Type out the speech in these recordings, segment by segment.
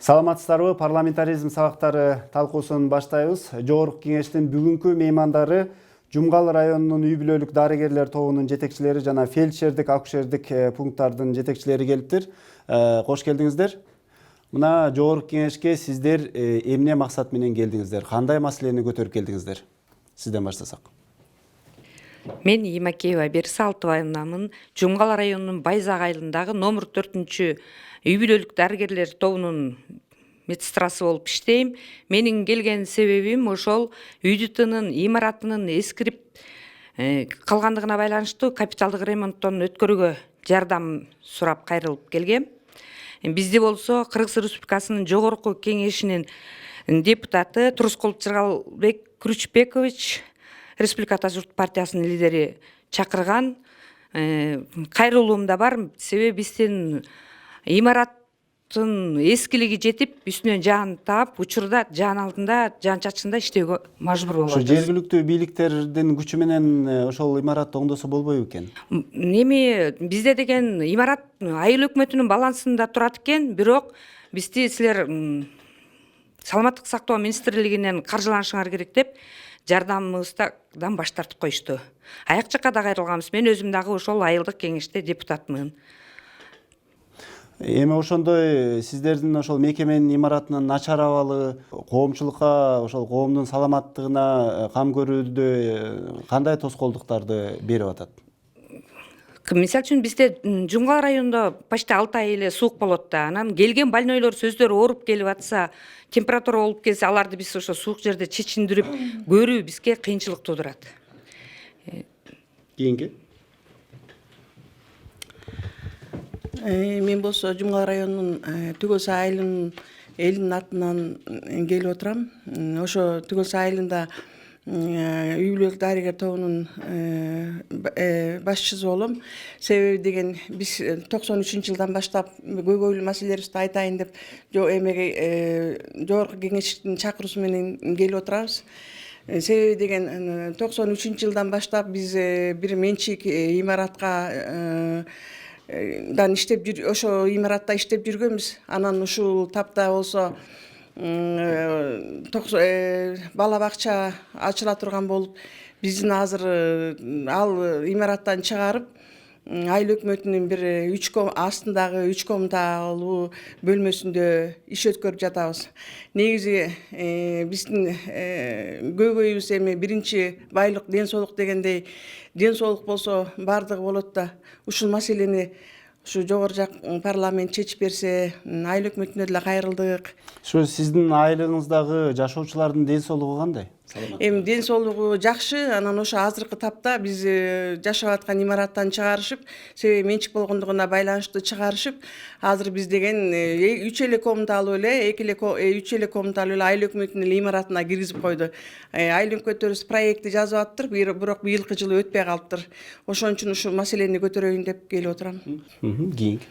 Саламатсыздарбы, парламентаризм сабактары талкуусун баштайбыз. Жогорку кеңештин бүгүнкү меймандары Жумгал районунун үй бүлөлүк дарыгерлер тобунун жетекчилери жана фельдшердик, акушердик пункттардын жетекчилери келиптир. Кош келдиңиздер. Мына жогорку кеңешке сиздер эмне максат менен келдиңиздер? Кандай маселени көтөрүп келдиңиздер? Сизден баштасак. Мен Имакеева Берса Алтыбаевнамын. Жумгал районунун Байзак айылындагы номер 4 үй бүлөлүк дарыгерлер тобунун медсестрасы болуп иштейм. Менин келген себебим ошол үйдүтүнүн имаратынын эскирип калгандыгына байланыштуу капиталдык ремонттон өткөрүүгө жардам сурап кайрылып келгем. Бизде болсо Кыргыз Республикасынын жогорку кеңешинин депутаты Турускулов Жыргалбек Күрүчбекович, Республика Ата журт партиясынын лидери чакырган. Кайрылуум да бар. Себеби биздин имараттын эскилиги жетип, үстүнөн жаан таап, учурда жаан алдында, жаан чачында иштөөгө мажбур болуп атабыз. Жергиликтүү бийликтердин күчү менен ошол имаратты оңдосо болбойбу экен? Эми бизде деген имарат айыл өкмөтүнүн балансында турат экен, бирок бизди силер саламаттык сактоо министрлигинен каржыланышыңар керек деп жардамыбыздан баш тартып коюшту. Аяк жакка да кайрылганбыз. Мен өзүм дагы ошол айылдык кеңеште депутатмын. Эми ошондой сиздердин ошол мекеменин имаратынын начар абалы коомчулукка, ошол коомдун саламаттыгына кам көрүүдө кандай тоскоолдуктарды берип атат? Мисалы үчүн бизде Жумгал районунда почти 6 ай эле суук болот да. Анан келген больнойлор сөздөрү ооруп келип атса, температура болуп келсе, аларды биз ошо суук жерде чечиндирип көрүү бизге кыйынчылык туудурат. Кийинки? Мен болсо Жумгал районунун Түгөс айылынын элинин атынан келип отурам. Ошо Түгөс айылында үй бүлөлүк дарыгер тобунун башчысы болом. Себеби деген биз 93-жылдан баштап көйгөйлүү маселелерибизди айтайын деп эмеге жогорку кеңештин чакыруусу менен келип отурабыз. Себеби деген 93-жылдан баштап биз бир менчик имаратка ошо имаратта иштеп жүргөнбүз. Анан ушул тапта болсо бала бакча ачыла турган болуп, биздин азыр ал имараттан чыгарып, айыл өкмөтүнүн бир астындагы 3 комнаталуу бөлмөсүндө иш өткөрүп жатабыз. Негизи биздин көйгөйүбүз эми биринчи байлык, ден соолук дегендей, ден соолук болсо бардыгы болот да, ушул маселени ушу жогору жак парламент чечип берсе, айыл өкмөтүнө деле кайрылдык. Ушу сиздин айылыңыздагы жашоочулардын ден соолугу кандай? Эми ден соолугу жакшы. Анан ошо азыркы тапта биз жашап аткан имараттан чыгарышып, себеби менчик болгондугуна байланыштуу чыгарышып, азыр биз деген 3 эле комнаталуу эле, 3 эле комнаталуу эле айыл өкмөтүнүн эле имаратына киргизип койду. Айыл өкмөттөрүбүз проектти жазып аттыр, бирок быйылкы жылы өтпөй калыптыр. Ошон үчүн ушул маселени көтөрөйүн деп келип отурам. Кийинки.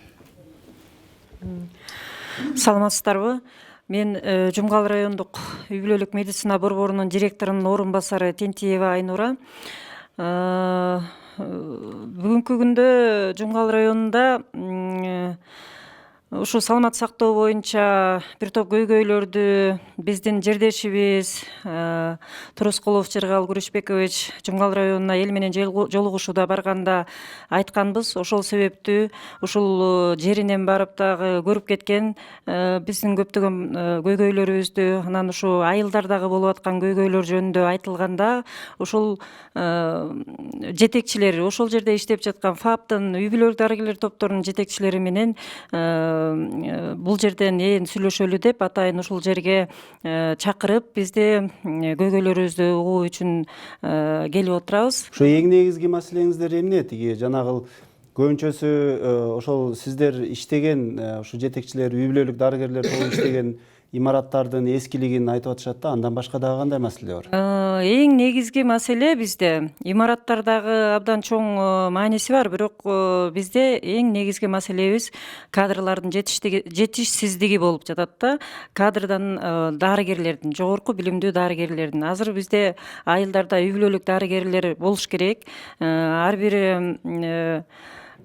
Саламатсыздарбы? Мен Жумгал райондук үй бүлөлүк медицина борборунун директорунун орун басары Тентиева Айнура. Бүгүнкү күндө Жумгал районунда ушу саламат сактоо боюнча бир топ көйгөйлөрдү биздин жердешибиз Турускулов Жыргал Күрүчбекович Жумгал районуна эл менен жолугушууда барганда айтканбыз. Ошол себептүү ушул жеринен барып дагы көрүп кеткен биздин көптөгөн көйгөйлөрүбүздү, анан ушу айылдардагы болуп аткан көйгөйлөр жөнүндө айтылганда, ушул жетекчилери, ошол жерде иштеп жаткан ФАПтын үй бүлөлүк дарыгерлер топторунун жетекчилери менен бул жерден сүйлөшөлү деп атайын ушул жерге чакырып, бизде көйгөйлөрүбүздү угуу үчүн келип отурабыз. Ошо эң негизги маселеңиздер эмне? Тиги жанагы көбүнчөсү ошол сиздер иштеген, ушу жетекчилер үй бүлөлүк дарыгерлер тобу иштеген имараттардын эскилигин айтып атышат да, андан башка дагы кандай маселе бар? Эң негизги маселе бизде имараттардагы абдан чоң мааниси бар, бирок бизде эң негизги маселебиз кадрлардын жетишсиздиги болуп жатат да. Кадрдан дарыгерлердин, жогорку билимдүү дарыгерлердин. Азыр бизде айылдарда үй бүлөлүк дарыгерлер болуш керек. Ар бир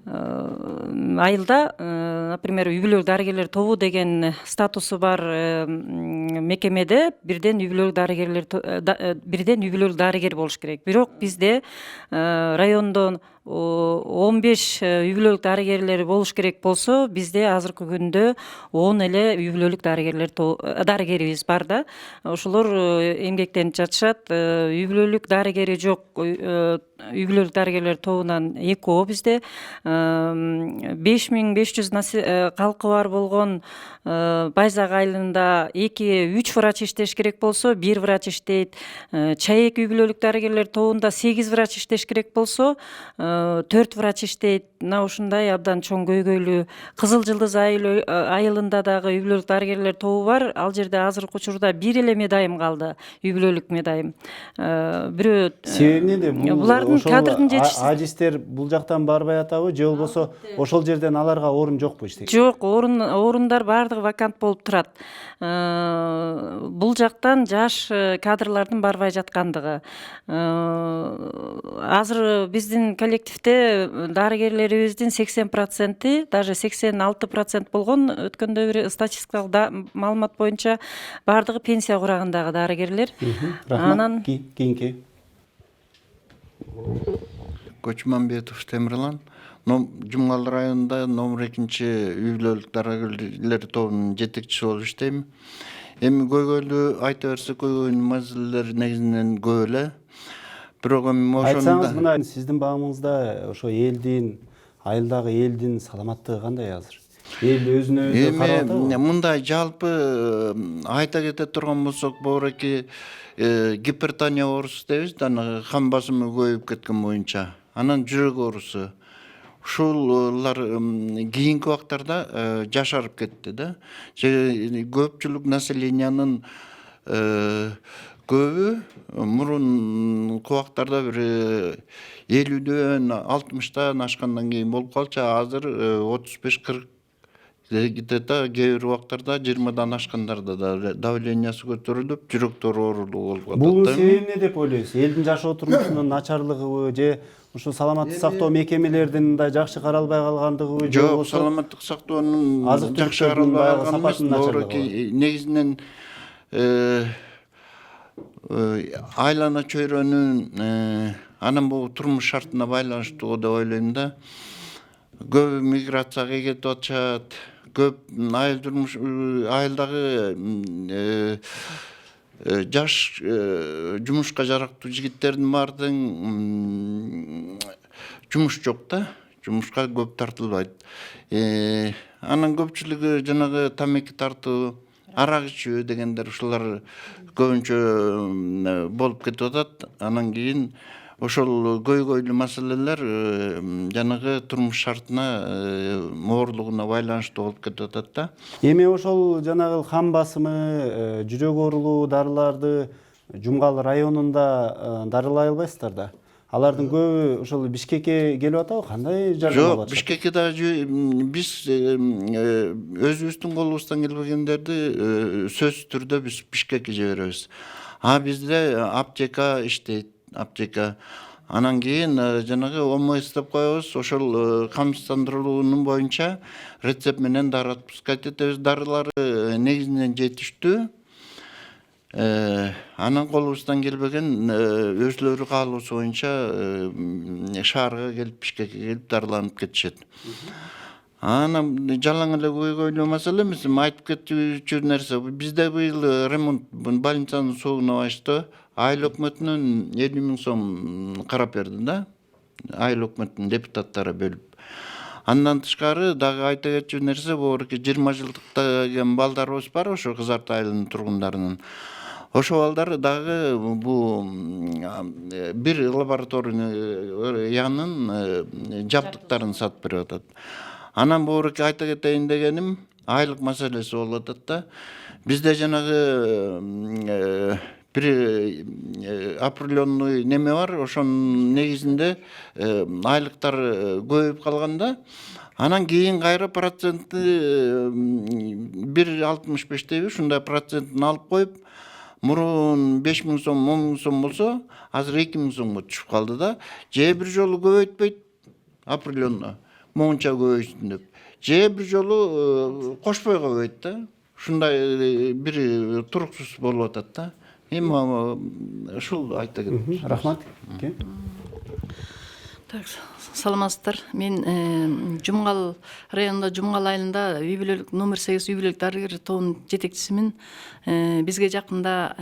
айылда, например, үй бүлөлүк дарыгерлер тобу деген статусу бар мекемеде бирден үй бүлөлүк дарыгер болуш керек. Бирок бизде райондон 15 үй бүлөлүк дарыгерлер болуш керек болсо, бизде азыркы күндө 10 эле үй бүлөлүк дарыгерибиз бар да. Ошолор эмгектенип жатышат. Үй бүлөлүк дарыгери жок үй бүлөлүк дарыгерлер тобунан экөө бизде. 5500 калкы бар болгон Байзак айылында 2-3 врач иштеш керек болсо, 1 врач иштейт. Чаек үй бүлөлүк дарыгерлер тобунда 8 врач иштеш керек болсо, 4 врач иштейт. Мына ушундай абдан чоң көйгөйлүү. Кызыл Жылдыз айылында дагы үй бүлөлүк дарыгерлер тобу бар. Ал жерде азыркы учурда 1 эле медайым калды, үй бүлөлүк медайым. Бирөө себеби эмнеде? булардын кадрдын жетишсиздиги. Ажистер бул жактан барбай атабы, же болбосо ошол жерден аларга орун жокпу иштеген? Жок, орундар баардыгы вакант болуп турат. Бул жактан жаш кадрлардын барбай жаткандыгы. Азыр биздин коллективде дарыгерлерибиздин 80%, даже 86% болгон, өткөндө бир статистикалык маалымат боюнча баардыгы пенсия курагындагы дарыгерлер. Рахмат. Кийинки. Көчмөнбетов Темирлан. Жумгал районунда номер 2 үй бүлөлүк дарыгерлер тобунун жетекчиси болуп иштейм. Эми көйгөйлүү айта берсек, көйгөйлүү маселелер негизинен көп эле. Бирок эми Айтсаңыз, мына сиздин багымыңызда ошо элдин, айылдагы элдин саламаттыгы кандай азыр? Эл өзүнө өзү карап атабы? Мындай жалпы айта кете турган болсок, боореки гипертония оорусу дейбиз да, кан басымы көбөйүп кеткен боюнча. Анан жүрөк оорусу. Ушулар кийинки убактарда жашарып кетти да. Көпчүлүк населениянын көбү мурун убактарда бир 50дөн 60тан ашкандан кийин болуп калчу. Азыр 35-40 где-то кээ бир убактарда 20дан ашкандарда да давлениясы көтөрүлүп, жүрөктөр оорулуу болуп калат. Бул себеби эмне деп ойлойсуз? Элдин жашоо турмушунун начарлыгыбы, же ушу саламаттык сактоо мекемелердин мындай жакшы каралбай калгандыгыбы, же Жок, болбосо саламаттык сактоонун азык-түлүктөрдүн жакшы каралбай баягы калганы сапатынын начарлыгы боореки негизинен айлана чөйрөнүн анан бул турмуш шартына байланыштуу деп ойлойм да. Көп миграцияга кетип атышат. Көп айылдагы жаш жумушка жарактуу жигиттердин баардыгын жумуш жок да. Жумушка көп тартылбайт. Анан көпчүлүгү жанагы тамеки тартуу, арак ичүү дегендер ушулар көбүнчө болуп кетип атат. Анан кийин ошол көйгөйлүү маселелер жанагы турмуш шартына оорлугуна байланыштуу болуп кетип атат да. Эми ошол жанагы кан басымы, жүрөк оорулуу дарыларды Жумгал районунда дарылай албайсыздар да. Алардын көбү ошол Бишкекке келип атабы? Кандай жардам алып атышат? Жок, Бишкекке да биз өзүбүздүн колубуздан келбегендерди сөзсүз түрдө биз Бишкекке жиберебиз. Бизде аптека иштейт, аптека. Анан кийин жанагы ОМС деп коебуз, ошол камсыздандырылуунун боюнча рецепт менен дары отпускать этебиз. Дарылары негизинен жетиштүү. Анан колубуздан келбеген өзлөрү каалоосу боюнча шаарга келип, Бишкекке келип дарыланып кетишет. Анан жалаң эле көйгөйлүү маселе эмес, айтып кетүүчү нерсе. Бизде быйыл ремонт больницанын сугуна баштоо айыл өкмөтүнөн 50 000 сом карап берди да. Айыл өкмөтүнүн депутаттары бөлүп. Андан тышкары дагы айта кетчү нерсе, боореки 20 жылдыктаган балдарыбыз бар, ошо Кызарты айылынын тургундарынын. Ошо балдар дагы бул бир лабораториянын жабдыктарын сатып берип атат. Анан боореки айта кетейин дегеним, айлык маселеси болуп атат да. Бизде жанагы бир определенный неме бар, ошонун негизинде айлыктар көбөйүп калганда, анан кийин кайра процентти 1,65 дейби, ушундай процентин алып коюп, мурун 5 000 сом, 10 000 сом болсо, азыр 2 000 сомго түшүп калды да. Же бир жолу көбөйтпөйт определенно. монча көбөйсүн деп. Же бир жолу кошпой көбөйт да. Ушундай бир туруксуз болуп атат да. Эми ушул айта кетем. Рахмат. Так, саламатсыздар. Мен Жумгал районунда Жумгал айылында үй бүлөлүк номер 8 үй бүлөлүк дарыгер тобунун жетекчисимин. Бизге жакында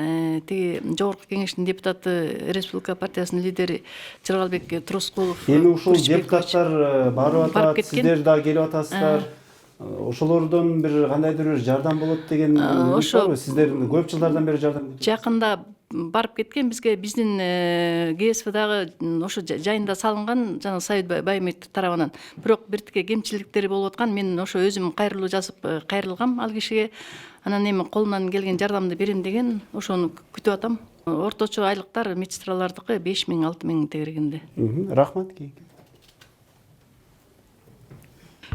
тиги жогорку кеңештин депутаты, Республика партиясынын лидери Жыргалбек Турускулов. Эми ушул депутаттар барып атат, сиздер да келип атасыздар. Ошолордон бир кандайдыр бир жардам болот деген ошо сиздер көп жылдардан бери жардам. Жакында барып кеткен бизге биздин ГСВдагы ошо жайында салынган жана Саид Баймыртов тарабынан. Бирок биртике кемчиликтери болуп аткан. Мен ошо өзүм кайрылуу жазып кайрылгам ал кишиге. Анан эми колумдан келген жардамды берем деген ошону күтүп атам. Орточо айлыктар медсестралардыкы 5000-6000 тегерегинде. Рахмат.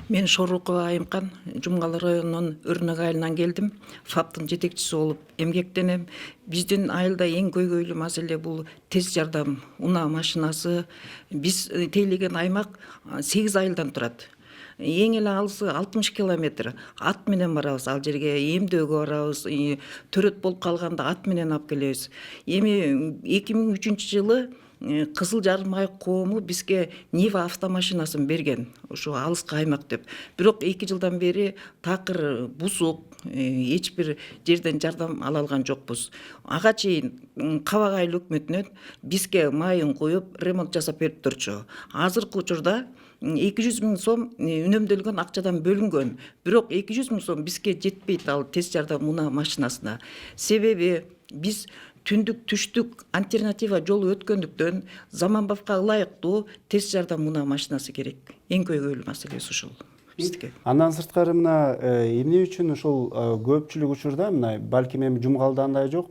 Мен Шорукова Айымкан, Жумгал районунун Өрнөк айылынан келдим. ФАПтын жетекчиси болуп эмгектенем. Биздин айылда эң көйгөйлүү маселе бул тез жардам унаа машинасы. Биз тейлеген аймак 8 айылдан турат. Эң эле алысы 60 километр. Ат менен барабыз ал жерге, эмдөөгө барабыз. Төрөт болуп калганда ат менен алып келебиз. Эми 2003 жылы Кызыл Жарым айык коому бизге Нива автомашинасын берген, ошо алыска аймак деп. Бирок 2 жылдан бери такыр бузук, эч бир жерден жардам ала алган жокпуз. Ага чейин Кабак айыл өкмөтүнөн бизге майын коюп, ремонт жасап берип турчу. Азыркы учурда 200 000 сом үнөмдөлгөн акчадан бөлүнгөн. Бирок 200 000 сом бизге жетпейт ал тез жардам унаа машинасына. Себеби биз түндүк түштүк альтернатива жолу өткөндүктөн заманбапка ылайыктуу тез жардам унаа машинасы керек. Эң көйгөйлүү маселеси ушул бизге. Андан сырткары мына эмне үчүн ушул көпчүлүк учурда мына балким эми Жумгалда андай жок,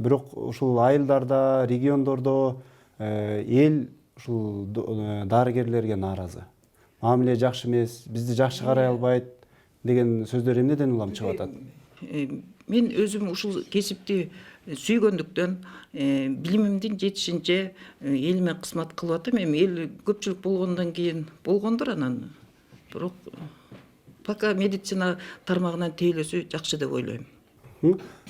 бирок ушул айылдарда, региондордо эл ушул дарыгерлерге нааразы. Мамиле жакшы эмес, бизди жакшы карай албайт деген сөздөр эмнеден улам чыгып атат? Мен өзүм ушул кесипти сүйгөндүктөн билимимдин жетишинче элиме кызмат кылып атам. Эми эл көпчүлүк болгондон кийин болгондур анан. Бирок пока медицина тармагынан тейлөөсү жакшы деп ойлойм.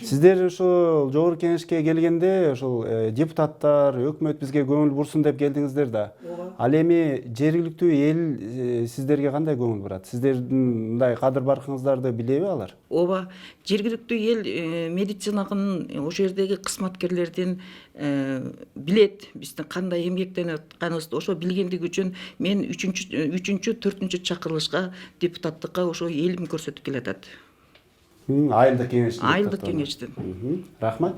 Сиздер ошол жогорку кеңешке келгенде ошол депутаттар, өкмөт бизге көңүл бурсун деп келдиңиздер да. Ал эми жергиликтүү эл сиздерге кандай көңүл бурат? Сиздердин мындай кадыр баркыңыздарды билеби алар? Ооба, жергиликтүү эл медицинанын ошол жердеги кызматкерлердин билет биздин кандай эмгектенип атканыбызды. Ошо билгендиги үчүн мен 3-4 чакырылышка депутаттыкка ошо элим көрсөтүп келатат. Айылдык кеңештин. Айылдык кеңештин. Рахмат.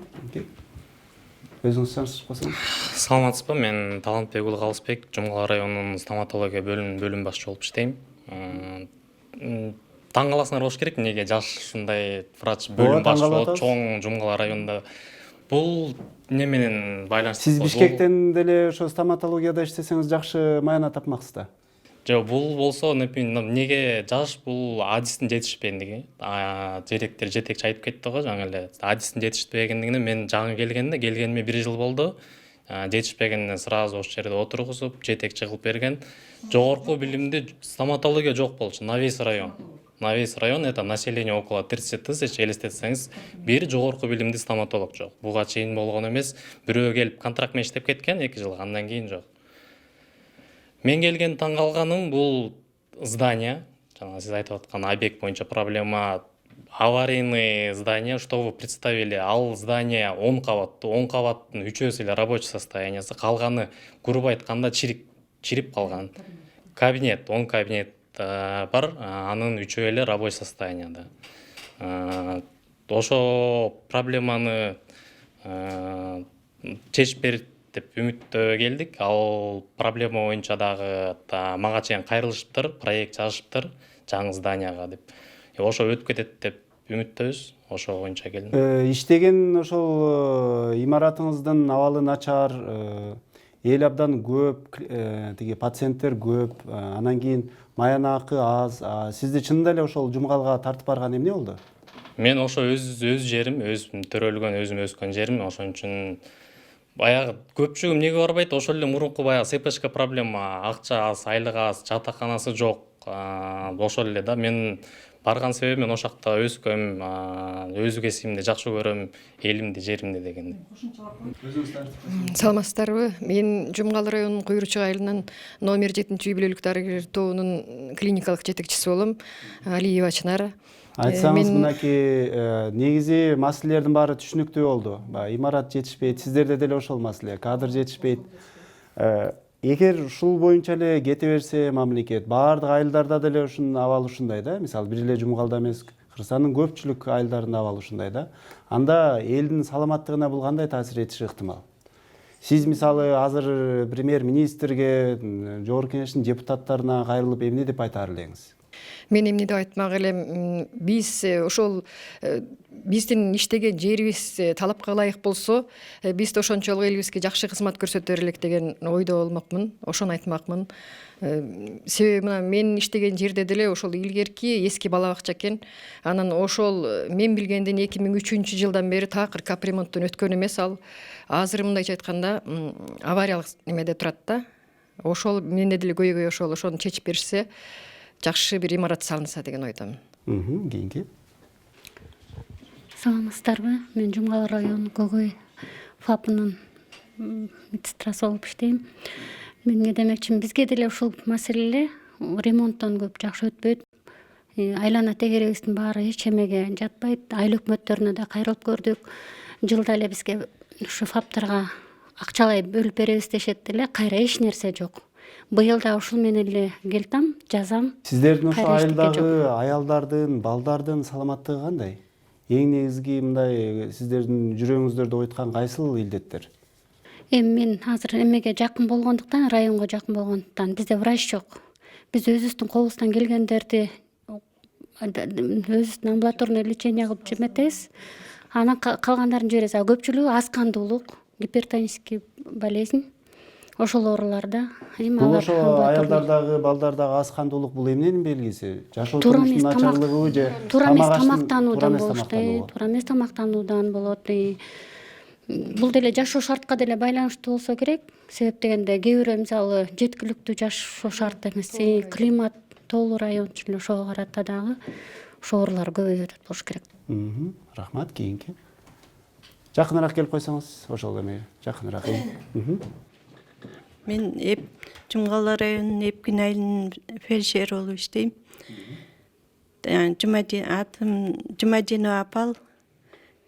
Өзүңүз таанышып койсоңуз. Саламатсызбы, мен Талантбек Уулу Калысбек, Жумгал районунун стоматология бөлүм башчы болуп иштейм. Таң каласыңар болуш керек, эмнеге жаш ушундай врач бөлүм башчы болот, чоң Жумгал районунда. Бул эмне менен байланыштуу? Сиз Бишкектен деле ошо стоматологияда иштесеңиз жакшы майна тапмаксыз да. Жок, бул болсо эмнеге жаш, бул адистин жетишпегендиги. Жетекчи айтып кетти го жаңы эле. Адистин жетишпегендигине мен жаңы келгениме 1 жыл болду. Жетишпегенине сразу ошол жерде отургузуп, жетекчи кылып берген. Жогорку билимди стоматология жок болчу, на весь район. На весь район это население около 30 тысяч, элестетсеңиз, бир жогорку билимди стоматолог жок. Буга чейин болгон эмес, бирөө келип контракт менен иштеп кеткен 2 жыл, андан кийин жок. Мен келген таң калганым бул здание, жана сиз айтып аткан объект боюнча проблема, аварийный здание, что вы представили, ал здание 10 кабаттуу, 10 кабаттын 3-өсү эле рабочий состояниясы, калганы грубо айтканда чирип калган. Кабинет, 10 кабинет бар, анын 3-өө эле рабочий состоянияда. Ошо проблеманы чечип берет деп үмүттө келдик. Ал проблема боюнча дагы мага чейин кайрылышыптыр, проект жазышыптыр жаңы зданияга деп. Ошо өтүп кетет деп үмүттөбүз. Ошо боюнча келдим. Иштеген ошол имаратыңыздын абалы начар, эл абдан көп, тиги пациенттер көп, анан кийин маянакы аз. Сизди чынында эле ошол Жумгалга тартып барган эмне болду? Мен ошо өз жерим, өзүм төрөлгөн, өзүм өскөн жерим, ошон үчүн баягы көпчүгү эмнеге барбайт, ошол эле мурунку баягы СПШК проблема, акча аз, айлык аз, жатаканасы жок. Ошол эле да мен барган себебим ошол жакта өскөм, өз кесибимди жакшы көрөм, элимди, жеримди дегендей. Саламатсыздарбы? Мен Жумгал районунун Куйручук айылынан номер 7 үй бүлөлүк дарыгер тобунун клиникалык жетекчиси болом, Алиева Чынара. Айтсаңыз, мынакей негизи маселелердин баары түшүнүктүү болду. Имарат жетишпейт, сиздерде деле ошол маселе, кадр жетишпейт. Эгер ушул боюнча эле кете берсе мамлекет, баардык айылдарда деле ушунун абалы ушундай да, мисалы бир эле Жумгалда эмес, Кыргызстандын көпчүлүк айылдарында абалы ушундай да. Анда элдин саламаттыгына бул кандай таасир этиши ыктымал? Сиз мисалы азыр премьер-министрге, жогорку кеңештин депутаттарына кайрылып эмне деп айтаар элеңиз? Мен эмне деп айтмак элем, биз ошол биздин иштеген жерибиз талапка ылайык болсо, биз да ошончолук элибизге жакшы кызмат көрсөтөр элек деген ойдо болмокмун, ошону айтмакмын. Себеби мына мен иштеген жерде деле ошол илгерки эски бала бакча экен. Анан ошол мен билгенден 2003-жылдан бери такыр капремонттон өткөн эмес ал. Азыр мындайча айтканда авариялык немеде турат да. Ошол менде деле көйгөй ошону чечип беришсе, жакшы бир имарат салынса деген ойдомун. Кийинки. Саламатсыздарбы? Мен Жумгал районунун Көкөй ФАПынын медсестрасы болуп иштейм. Мен эмне демекчимин, бизге деле ушул маселе ремонттон көп жакшы өтпөйт. Айлана тегерегибиздин баары эч эмеге жатпайт. Айыл өкмөттөрүнө да кайрылып көрдүк. Жылда эле бизге ушу ФАПтарга акчалай бөлүп беребиз дешет деле, кайра эч нерсе жок. Быйыл да ушул менен эле келтам, жазам. Сиздердин ошо айылдагы аялдардын, балдардын саламаттыгы кандай? Эң негизги мындай сиздердин жүрөгүңүздөрдө ойткан кайсыл илдеттер? Мен азыр эмеге жакын болгондуктан, районго жакын болгондуктан бизде врач жок. Биз өзүбүздүн колубуздан келгендерди өзүбүздүн амбулаторный лечение кылып жеметебиз. Анан калгандарын жиберебиз. Көпчүлүгү аз кандуулук, гипертонический болезнь. Ошол ооруларда. Бул ошо аялдардагы, балдардагы аз кандуулук бул эмненин белгиси? Жашоо турмуштун начарлыгыбы же туура эмес тамактануудан болуш, туура эмес тамактануудан болот. Бул деле жашоо шартка деле байланыштуу болсо керек. Себеп дегенде кээ бирөө мисалы жеткиликтүү жашоо шарт эмес, климат тоолуу район эле ошого карата дагы ошо оорулар көбөйүп атат болуш керек. Рахмат, кийинки. Жакыныраак келип койсоңуз, ошол эме жакыныраак. Мен Жумгал районунун Эпкин айылынын фельдшери болуп иштейм. Атым Жумадинова апал.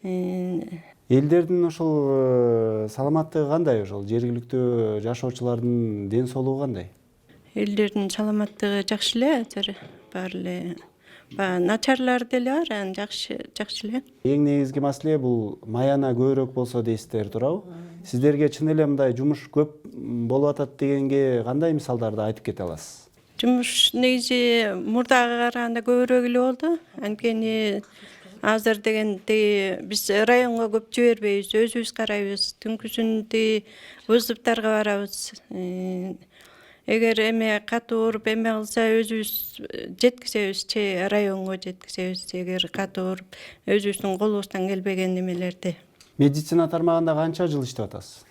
Элдердин ошол саламаттыгы кандай, ошол жергиликтүү жашоочулардын ден соолугу кандай? Элдердин саламаттыгы жакшы эле, азыр баары эле. Начарлар деле бар, анан жакшы эле. Эң негизги маселе бул маяна көбүрөөк болсо дейсиздер, туурабы? Сиздерге чын эле мындай жумуш көп болуп атат дегенге кандай мисалдарды айтып кете аласыз? Жумуш негизи мурдага караганда көбүрөөк эле болду. Анткени азыр дегенде биз районго көп жибербейбиз, өзүбүз карайбыз. Түнкүсүндө вызовтарга барабыз. Эгер эме катуу ооруп эме кылса өзүбүз жеткизебиз, районго жеткизебиз. Эгер катуу ооруп өзүбүздүн колубуздан келбеген немелерди. Медицина тармагында канча жыл иштеп атасыз?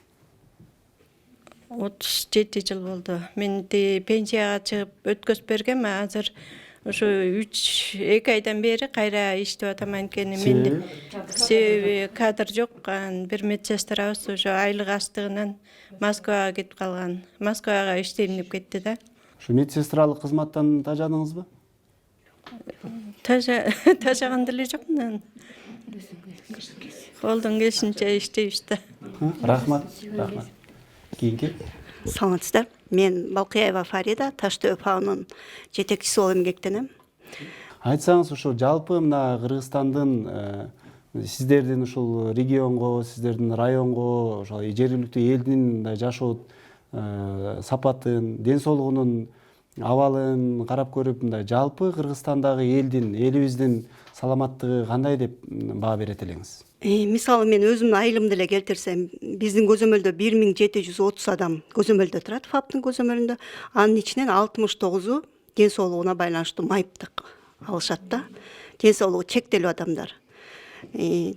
37 жыл болду. Мен пенсияга чыгып өткөзүп бергем, азыр ошо 2 айдан бери кайра иштеп атам. Анткени менде себеби кадр жок. Бир медсестрабыз ошо айлык астыгынан Москвага кетип калган. Москвага иштейм деп кетти да. Ушу медсестралык кызматтан тажадыңызбы? Тажаган деле жокмун. Колдон келишинче иштейбиз да. Рахмат. Кийинки. Саламатсыздар. Мен Балкыяева Фарида, Таштөө ФАОнун жетекчиси болуп эмгектенем. Айтсаңыз, ушул жалпы мына Кыргызстандын сиздердин ушул регионго, сиздердин районго, ошол жергиликтүү элдин жашоо сапатын, ден соолугунун абалын карап көрүп, мындай жалпы Кыргызстандагы элибиздин саламаттыгы кандай деп баа берет элеңиз? Мисалы мен өзүмдүн айылымды эле келтирсем, биздин көзөмөлдө 1730 адам көзөмөлдө турат, ФАПтын көзөмөлүндө. Анын ичинен 69-у ден соолугуна байланыштуу майыптык алышат да. Ден соолугу чектелүү адамдар.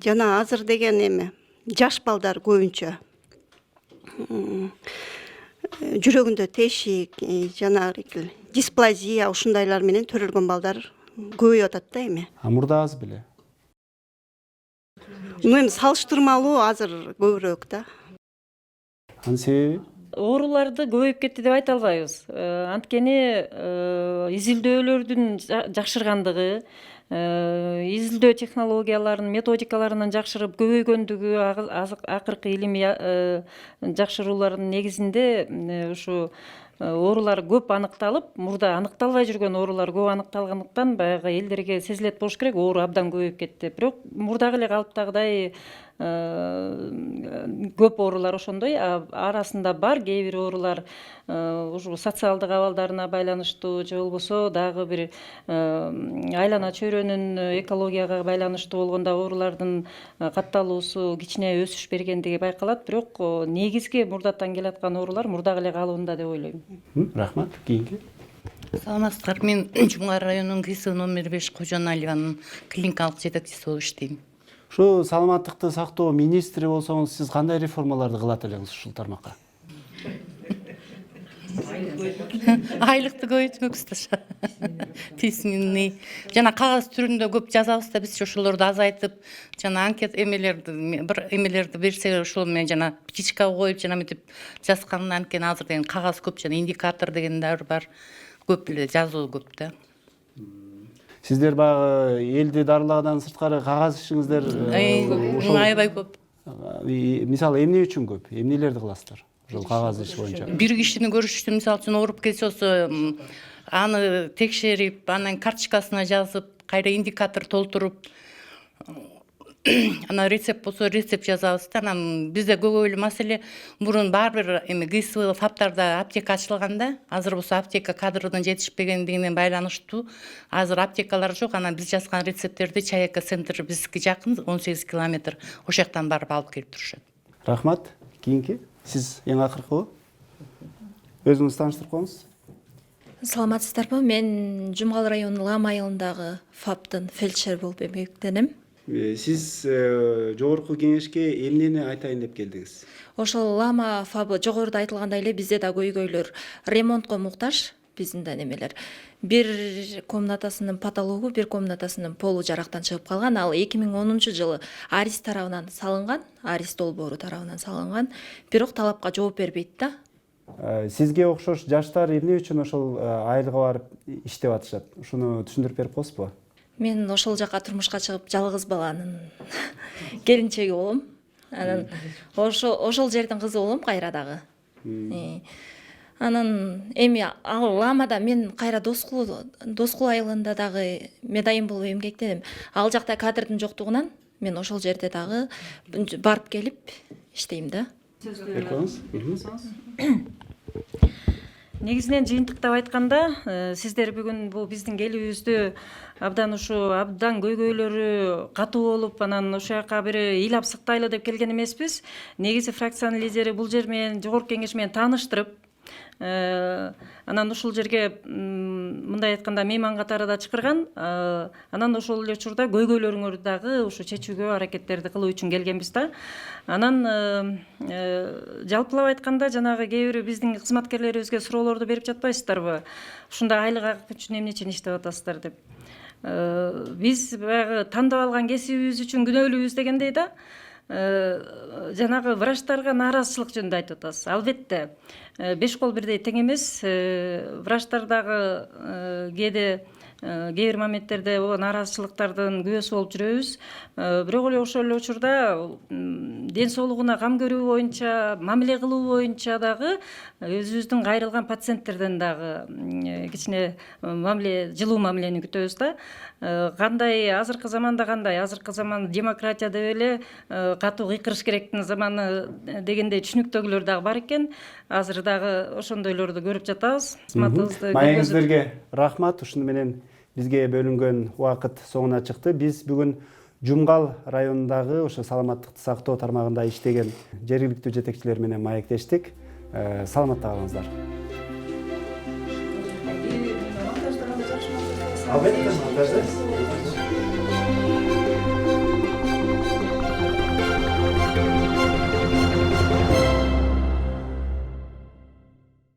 Жана азыр деген эме жаш балдар көбүнчө жүрөгүндө тешик, жанагы дисплазия ушундайлар менен төрөлгөн балдар көбөйүп атат да эми. Мурда аз беле. Эми салыштырмалуу азыр көбүрөөк да. Анын себеби Ооруларды көбөйүп кетти деп айта албайбыз. Анткени изилдөөлөрдүн жакшыргандыгы, изилдөө технологияларынын методикаларынын жакшырып көбөйгөндүгү, акыркы илимий жакшыруулардын негизинде ушу оорулар көп аныкталып, мурда аныкталбай жүргөн оорулар көп аныкталгандыктан баягы элдерге сезилет болуш керек, оору абдан көбөйүп кетти. Бирок мурдагы эле калыптагыдай көп оорулар ошондой, арасында бар кээ бир оорулар ушу социалдык абалдарына байланыштуу же болбосо дагы бир айлана чөйрөнүн экологияга байланыштуу болгондо оорулардын катталуусу кичине өсүш бергендиги байкалат, бирок негизги мурдатан келаткан оорулар мурдагы эле калыбында деп ойлойм. Рахмат. Кийинки. Саламатсыздар, мен Жумгал районунун КС номер 5 Кожоналиеванын клиникалык жетекчиси болуп иштейм. Ушу саламаттыкты сактоо министри болсоңуз, сиз кандай реформаларды кылат элеңиз ушул тармакка? Айлыкты көбөйтмөксүз. Письменный. Жана кагаз түрүндө көп жазабыз да, биз ошолорду азайтып, жана анкет эмелерди берсе, ошол менен жана птичка коюп, жана мынтип жазган анткени азыр деген кагаз көп, жана индикатор деген дагы бар. Көп эле жазуу көп да. Сиздер баягы элди дарылагандан сырткары кагаз ишиңиздер Аябай көп. Мисалы эмне үчүн көп? Эмнелерди кыласыздар? Ошол кагаз иш боюнча. Бир кишини көрүш үчүн, мисалы үчүн ооруп кетсе, аны текшерип, анан карточкасына жазып, кайра индикатор толтуруп, анан рецепт болсо рецепт жазабыз да. Анан бизде көбөйлүү маселе мурун баар бир эми ГСВ ФАПтарда аптека ачылганда, азыр болсо аптека кадрынын жетишпегендигине байланыштуу азыр аптекалар жок. Анан биз жазган рецепттерди Чайка центр бизге жакын 18 километр, ошол жактан барып алып келип турушат. Рахмат. Кийинки. Сиз эң акыркы. Өзүңүз тааныштырып коюңуз. Саламатсыздарбы? Мен Жумгал районунун Лам айылындагы ФАПтын фельдшер болуп эмгектенем. Сиз жогорку кеңешке эмнени айтайын деп келдиңиз? Ошол Лама ФАПы жогоруда айтылгандай эле бизде да көйгөйлөр ремонтко муктаж. Биздин да немелер. Бир комнатасынын потологу, бир комнатасынын полу жарактан чыгып калган. Ал 2010 жылы Арис тарабынан салынган, Арис долбоору тарабынан салынган. Бирок талапка жооп бербейт да. Сизге окшош жаштар эмне үчүн ошол айылга барып иштеп атышат? Ушуну түшүндүрүп берип коесузбу? Мен ошол жака турмушка чыгып жалгыз баланын келинчеги болом. Анан ошол жердин кызы болом кайра дагы. Анан эми ал Ламада мен кайра Доскул айылында дагы медайым болуп эмгектенем. Ал жакта кадрдын жоктугунан мен ошол жерде дагы барып келип иштейм да. Негизинен жыйынтыктап айтканда, сиздер бүгүн бул биздин келүүбүздү абдан көйгөйлөрү катуу болуп, анан ошол жака бир ыйлап сыктайлы деп келген эмеспиз. Негизи фракциянын лидери бул жер менен жогорку кеңеш менен тааныштырып, анан ушул жерге мындай айтканда мейман катары да чакырган. Анан ошол эле учурда көйгөйлөрүңөрдү дагы ушу чечүүгө аракеттерди кылуу үчүн келгенбиз да. Анан жалпылап айтканда жанагы кээ бир биздин кызматкерлерибизге суроолорду берип жатпайсыздарбы? Ушундай айлык акы үчүн эмне үчүн иштеп атасыздар деп. Биз баягы тандап алган кесибибиз үчүн күнөөлүүбүз дегендей да. Жанагы врачтарга нааразычылык жөнүндө айтып атасыз. Албетте, 5 кол бирдей тең эмес. Врачтар дагы кээ бир моменттерде нааразычылыктардын күбөсү болуп жүрөбүз. Бирок эле ошол эле учурда ден соолугуна кам көрүү боюнча, мамиле кылуу боюнча дагы өзүбүздүн кайрылган пациенттерден дагы кичине жылуу мамилени күтөбүз да. Кандай азыркы заманда азыркы заман демократия деп эле катуу кыйкырыш керектин заманы дегендей түшүнүктөгүлөр дагы бар экен. Азыр дагы ошондойлорду көрүп жатабыз. Маегиңиздерге рахмат. Ушуну менен бизге бөлүнгөн убакыт соңуна чыкты. Биз бүгүн Жумгал районундагы ошо саламаттыкты сактоо тармагында иштеген жергиликтүү жетекчилер менен маектештик. Саламатта калыңыздар. Албетте, монтаждайбыз.